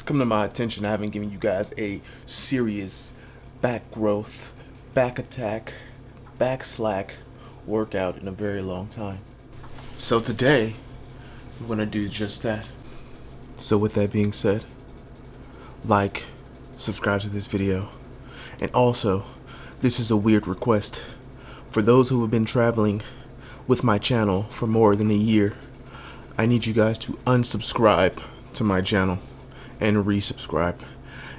come to my attention I haven't given you guys a serious back growth, back attack, back slack workout in a very long time. So today, we're gonna do just that. So with that being said, like, subscribe to this video, and also, this is a weird request. For those who have been traveling with my channel for more than a year, I need you guys to unsubscribe to my channel and resubscribe.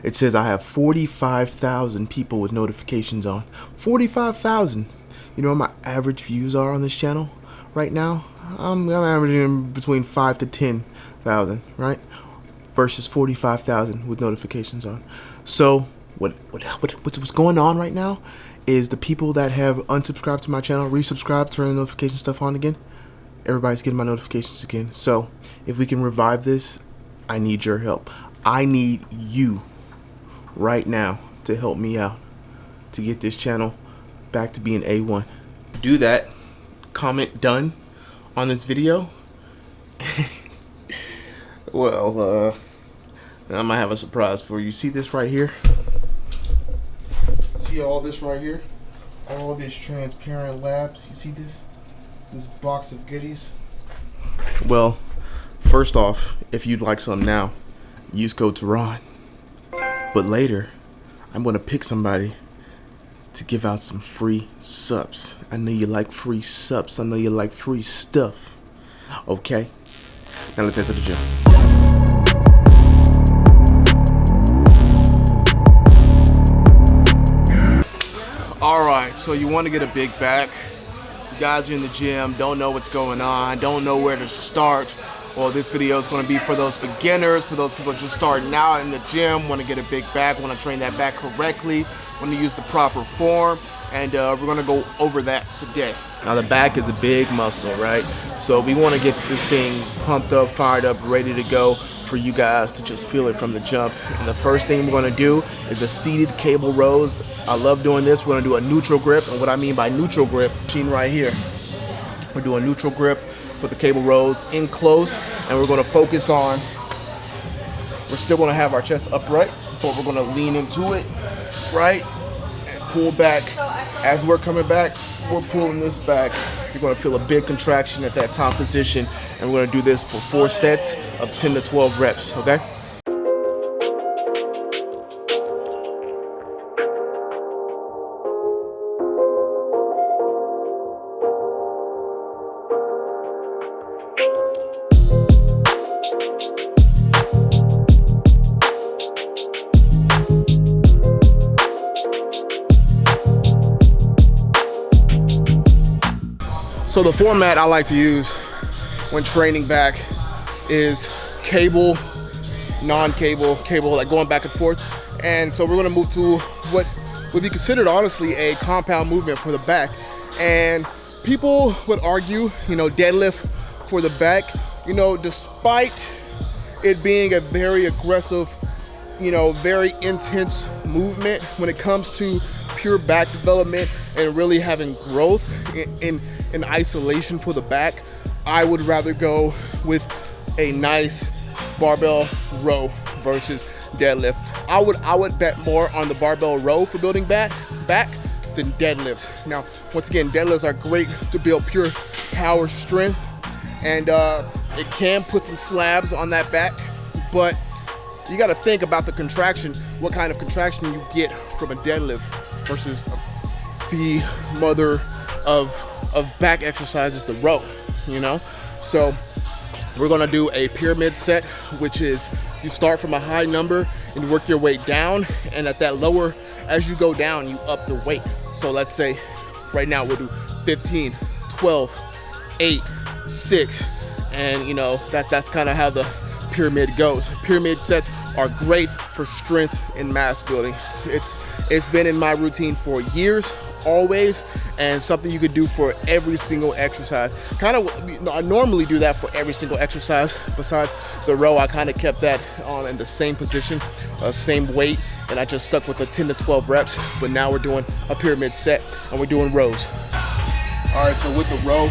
It says I have 45,000 people with notifications on. 45,000. You know what my average views are on this channel right now? I'm averaging between 5 to 10,000, right? Versus 45,000 with notifications on. So what's going on right now is the people that have unsubscribed to my channel, resubscribed, turn the notification stuff on again. Everybody's getting my notifications again. So if we can revive this, I need your help. I need you right now to help me out to get this channel back to being A1. Do that. Comment done on this video. Well, I might have a surprise for you. See this right here? See all this right here? All this transparent labs. You see this? This box of goodies? Well, first off, if you'd like some now, use code Tehran. But later, I'm gonna pick somebody to give out some free subs. I know you like free subs. I know you like free stuff. Okay? Now let's head to the gym. Alright, so you want to get a big back. You guys are in the gym, don't know what's going on, don't know where to start. Well, this video is going to be for those beginners, for those people just starting out in the gym, want to get a big back, want to train that back correctly, want to use the proper form, and we're going to go over that today. Now the back is a big muscle, right? So we want to get this thing pumped up, fired up, ready to go for you guys to just feel it from the jump. And the first thing we're going to do is the seated cable rows. I love doing this. We're going to do a neutral grip, and what I mean by neutral grip, machine right here. We're doing neutral grip for the cable rows in close, and we're going to focus on, we're still going to have our chest upright, but we're going to lean into it, right, and pull back. As we're coming back, we're pulling this back. You're going to feel a big contraction at that top position, and we're going to do this for 4 sets of 10 to 12 reps, okay? So the format I like to use when training back is cable, non-cable, cable, like going back and forth. And so we're gonna move to what would be considered honestly a compound movement for the back. And people would argue, you know, deadlift for the back, you know, despite it being a very aggressive, you know, very intense movement when it comes to pure back development and really having growth in isolation for the back, I would rather go with a nice barbell row versus deadlift. I would bet more on the barbell row for building back than deadlifts. Now, once again, deadlifts are great to build pure power strength, and it can put some slabs on that back, but you got to think about the contraction, what kind of contraction you get from a deadlift versus the mother of back exercises, the row, you know? So we're gonna do a pyramid set, which is you start from a high number and you work your way down, and at that lower, as you go down, you up the weight. So let's say right now we'll do 15, 12, 8, 6, and you know, that's kind of how the pyramid goes. Pyramid sets are great for strength and mass building. It's been in my routine for years, always, and something you could do for every single exercise. I normally do that for every single exercise. Besides the row, I kind of kept that on in the same position, same weight, and I just stuck with the 10 to 12 reps. But now we're doing a pyramid set and we're doing rows. All right, so with the row,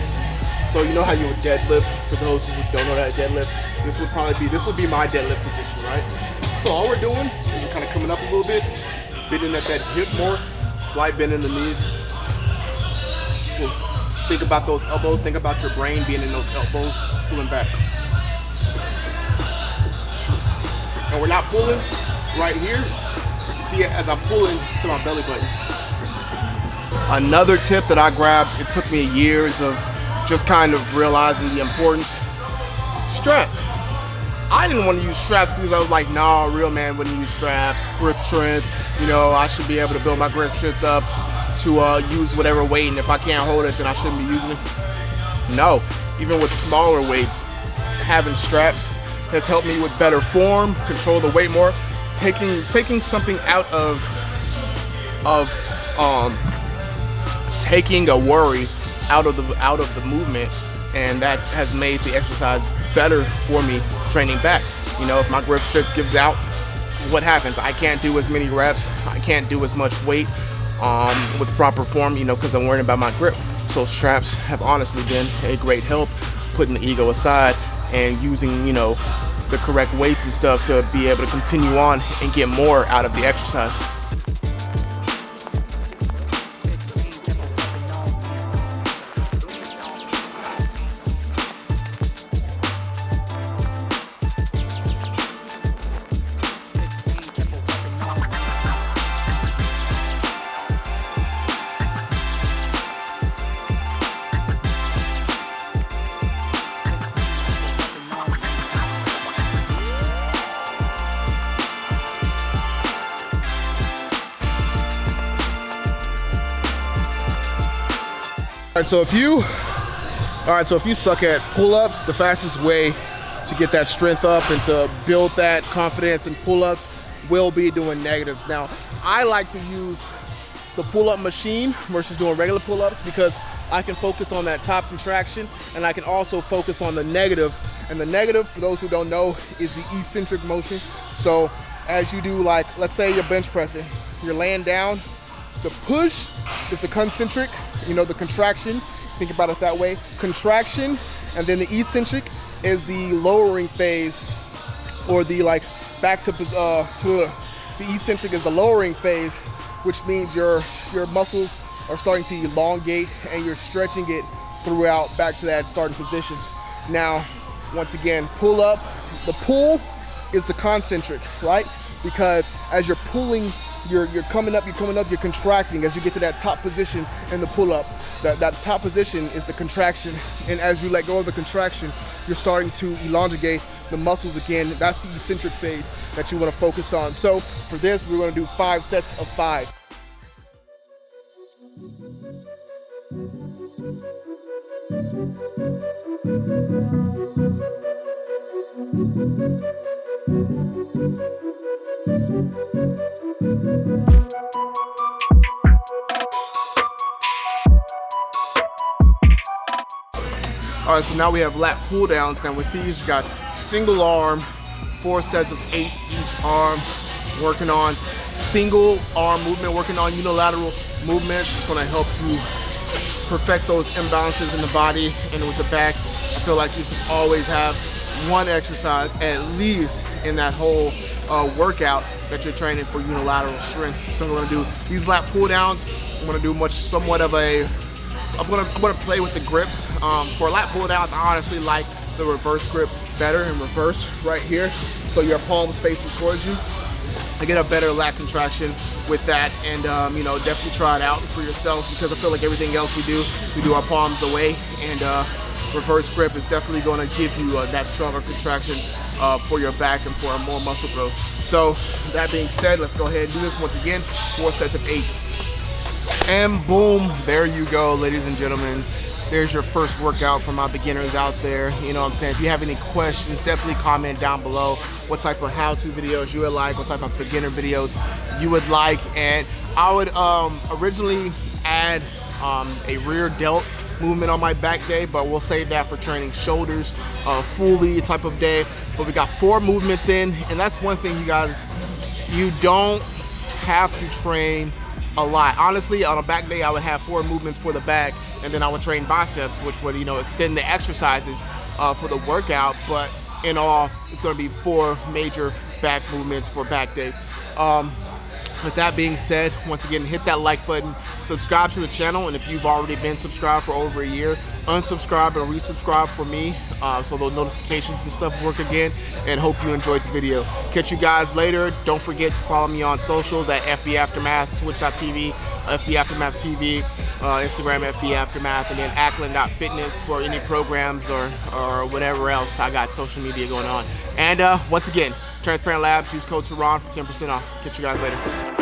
so you know how you would deadlift. For those who don't know that deadlift, this would be my deadlift position, right? So all we're doing is we're kind of coming up a little bit, bending at that hip more, slight bend in the knees. We'll think about those elbows, think about your brain being in those elbows, pulling back. And we're not pulling right here. See it as I'm pulling to my belly button. Another tip that I grabbed, it took me years of just kind of realizing the importance, straps. I didn't want to use straps because I was like, nah, real man wouldn't use straps, grip strength, you know, I should be able to build my grip strength up to use whatever weight, and if I can't hold it, then I shouldn't be using it. No, even with smaller weights, having straps has helped me with better form, control the weight more, taking something out of taking a worry out of the movement, and that has made the exercise better for me training back. You know, if my grip strength gives out, what happens? I can't do as many reps, I can't do as much weight with proper form, you know, because I'm worrying about my grip. So straps have honestly been a great help, putting the ego aside and using, you know, the correct weights and stuff to be able to continue on and get more out of the exercise. All right, so if you suck at pull-ups, the fastest way to get that strength up and to build that confidence in pull-ups will be doing negatives. Now, I like to use the pull-up machine versus doing regular pull-ups because I can focus on that top contraction, and I can also focus on the negative. And the negative, for those who don't know, is the eccentric motion. So as you do, like, let's say you're bench pressing, you're laying down, the push is the concentric, you know, the contraction, think about it that way, contraction, and then the eccentric is the lowering phase, or the like back to, the eccentric is the lowering phase, which means your muscles are starting to elongate and you're stretching it throughout back to that starting position. Now, once again, pull up, the pull is the concentric, right? Because as you're pulling, you're coming up, you're contracting as you get to that top position in the pull-up. That top position is the contraction, and as you let go of the contraction, you're starting to elongate the muscles again. That's the eccentric phase that you want to focus on. So for this, we're going to do 5 sets of 5. All right, so now we have lat pull downs. Now with these, you got single arm, 4 sets of 8 each arm, working on single arm movement, working on unilateral movements. It's gonna help you perfect those imbalances in the body and with the back. I feel like you should always have one exercise at least in that whole workout that you're training for unilateral strength. So I'm gonna do these lat pull downs. I'm gonna do somewhat of a, I'm gonna play with the grips. For lat pull downs, I honestly like the reverse grip better, in reverse right here. So your palms facing towards you. I get a better lat contraction with that, and you know, definitely try it out for yourself, because I feel like everything else we do our palms away, and reverse grip is definitely going to give you that stronger contraction for your back and for more muscle growth. So that being said, let's go ahead and do this once again, 4 sets of 8. And boom, there you go, ladies and gentlemen. There's your first workout for my beginners out there. You know what I'm saying? If you have any questions, definitely comment down below what type of how-to videos you would like, what type of beginner videos you would like. And I would originally add a rear delt movement on my back day, but we'll save that for training shoulders fully type of day. But we got 4 movements in, and that's one thing, you guys, you don't have to train a lot. Honestly, on a back day, I would have 4 movements for the back, and then I would train biceps, which would, you know, extend the exercises for the workout. But in all, it's going to be 4 major back movements for back day. With that being said, once again, hit that like button, subscribe to the channel, and if you've already been subscribed for over a year, unsubscribe and resubscribe for me, so those notifications and stuff work again, and hope you enjoyed the video. Catch you guys later. Don't forget to follow me on socials at Fbaftermath, twitch.tv, Fbaftermath TV, Instagram Fbaftermath, and then Ackland.fitness for any programs or whatever else I got social media going on. And once again, Transparent Labs, use code Teron for 10% off. Catch you guys later.